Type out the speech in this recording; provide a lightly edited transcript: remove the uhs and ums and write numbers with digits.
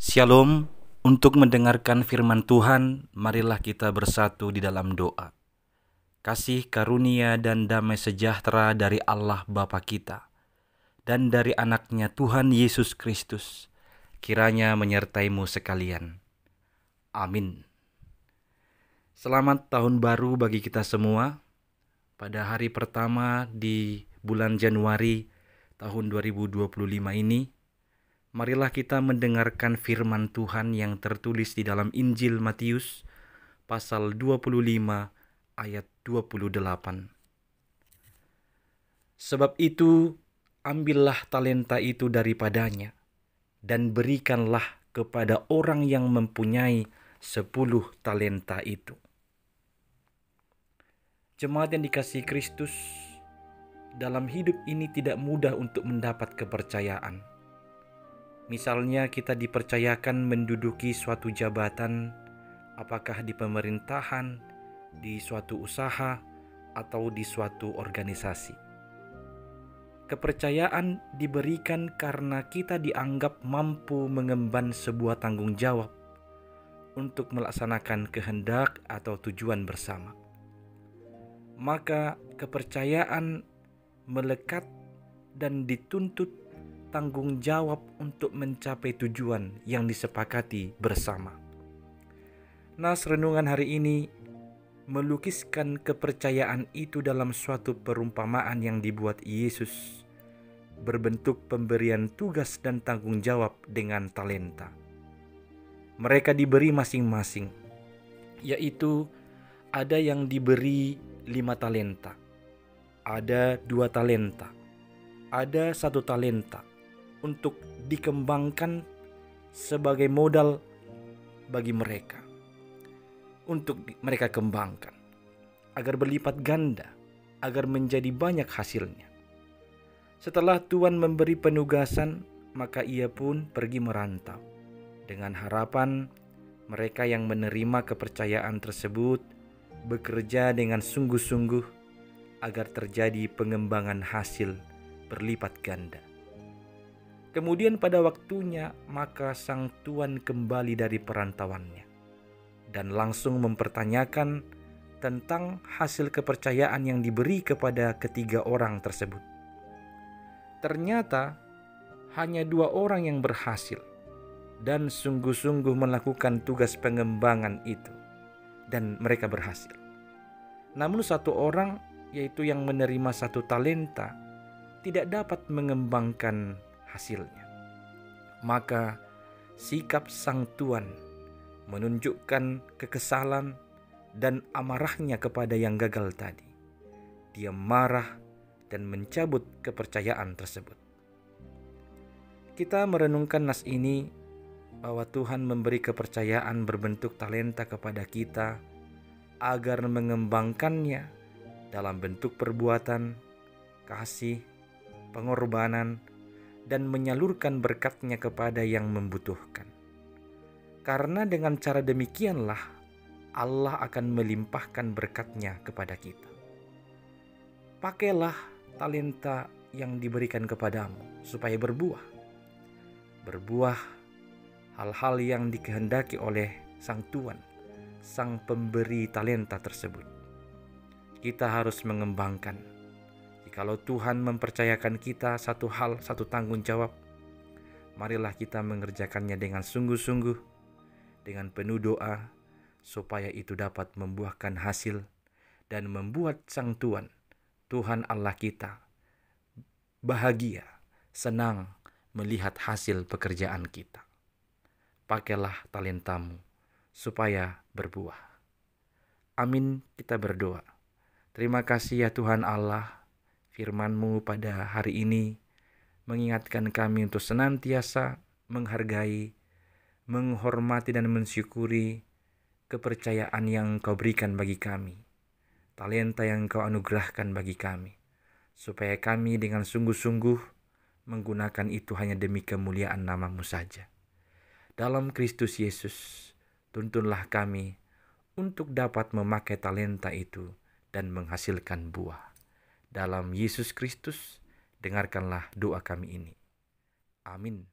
Shalom, untuk mendengarkan firman Tuhan, marilah kita bersatu di dalam doa. Kasih karunia dan damai sejahtera dari Allah Bapa kita dan dari anaknya Tuhan Yesus Kristus, kiranya menyertaimu sekalian. Amin. Selamat tahun baru bagi kita semua. Pada hari pertama di bulan Januari tahun 2025 ini, marilah kita mendengarkan firman Tuhan yang tertulis di dalam Injil Matius pasal 25 ayat 28. Sebab itu, ambillah talenta itu daripadanya dan berikanlah kepada orang yang mempunyai 10 talenta itu. Jemaat yang dikasihi Kristus, dalam hidup ini tidak mudah untuk mendapat kepercayaan. Misalnya kita dipercayakan menduduki suatu jabatan, apakah di pemerintahan, di suatu usaha, atau di suatu organisasi. Kepercayaan diberikan karena kita dianggap mampu mengemban sebuah tanggung jawab untuk melaksanakan kehendak atau tujuan bersama. Maka kepercayaan melekat dan dituntut tanggung jawab untuk mencapai tujuan yang disepakati bersama. Nas renungan hari ini melukiskan kepercayaan itu dalam suatu perumpamaan yang dibuat Yesus, berbentuk pemberian tugas dan tanggung jawab dengan talenta. Mereka diberi masing-masing, yaitu ada yang diberi 5 talenta, ada 2 talenta, ada 1 talenta untuk dikembangkan sebagai modal bagi mereka, untuk mereka kembangkan agar berlipat ganda, agar menjadi banyak hasilnya. Setelah Tuhan memberi penugasan, maka ia pun pergi merantau dengan harapan mereka yang menerima kepercayaan tersebut bekerja dengan sungguh-sungguh agar terjadi pengembangan hasil berlipat ganda. Kemudian pada waktunya, maka sang tuan kembali dari perantauannya dan langsung mempertanyakan tentang hasil kepercayaan yang diberi kepada ketiga orang tersebut. Ternyata hanya 2 orang yang berhasil dan sungguh-sungguh melakukan tugas pengembangan itu, dan mereka berhasil. Namun 1 orang, yaitu yang menerima 1 talenta, tidak dapat mengembangkan hasilnya. Maka sikap sang tuan menunjukkan kekesalan dan amarahnya kepada yang gagal tadi. Dia marah dan mencabut kepercayaan tersebut. Kita merenungkan nas ini bahwa Tuhan memberi kepercayaan berbentuk talenta kepada kita agar mengembangkannya dalam bentuk perbuatan, kasih, pengorbanan, dan menyalurkan berkatnya kepada yang membutuhkan. Karena dengan cara demikianlah Allah akan melimpahkan berkatnya kepada kita. Pakailah talenta yang diberikan kepadamu supaya berbuah. Berbuah hal-hal yang dikehendaki oleh sang tuan, sang pemberi talenta tersebut. Kita harus mengembangkan. Jikalau Tuhan mempercayakan kita satu hal, satu tanggung jawab, marilah kita mengerjakannya dengan sungguh-sungguh, dengan penuh doa, supaya itu dapat membuahkan hasil dan membuat sang tuan, Tuhan Allah kita, bahagia, senang melihat hasil pekerjaan kita. Pakailah talentamu supaya berbuah. Amin, kita berdoa. Terima kasih ya Tuhan Allah, firman-Mu pada hari ini mengingatkan kami untuk senantiasa menghargai, menghormati dan mensyukuri kepercayaan yang Engkau berikan bagi kami, talenta yang Engkau anugerahkan bagi kami, supaya kami dengan sungguh-sungguh menggunakan itu hanya demi kemuliaan nama-Mu saja. Dalam Kristus Yesus, tuntunlah kami untuk dapat memakai talenta itu dan menghasilkan buah. Dalam Yesus Kristus, dengarkanlah doa kami ini. Amin.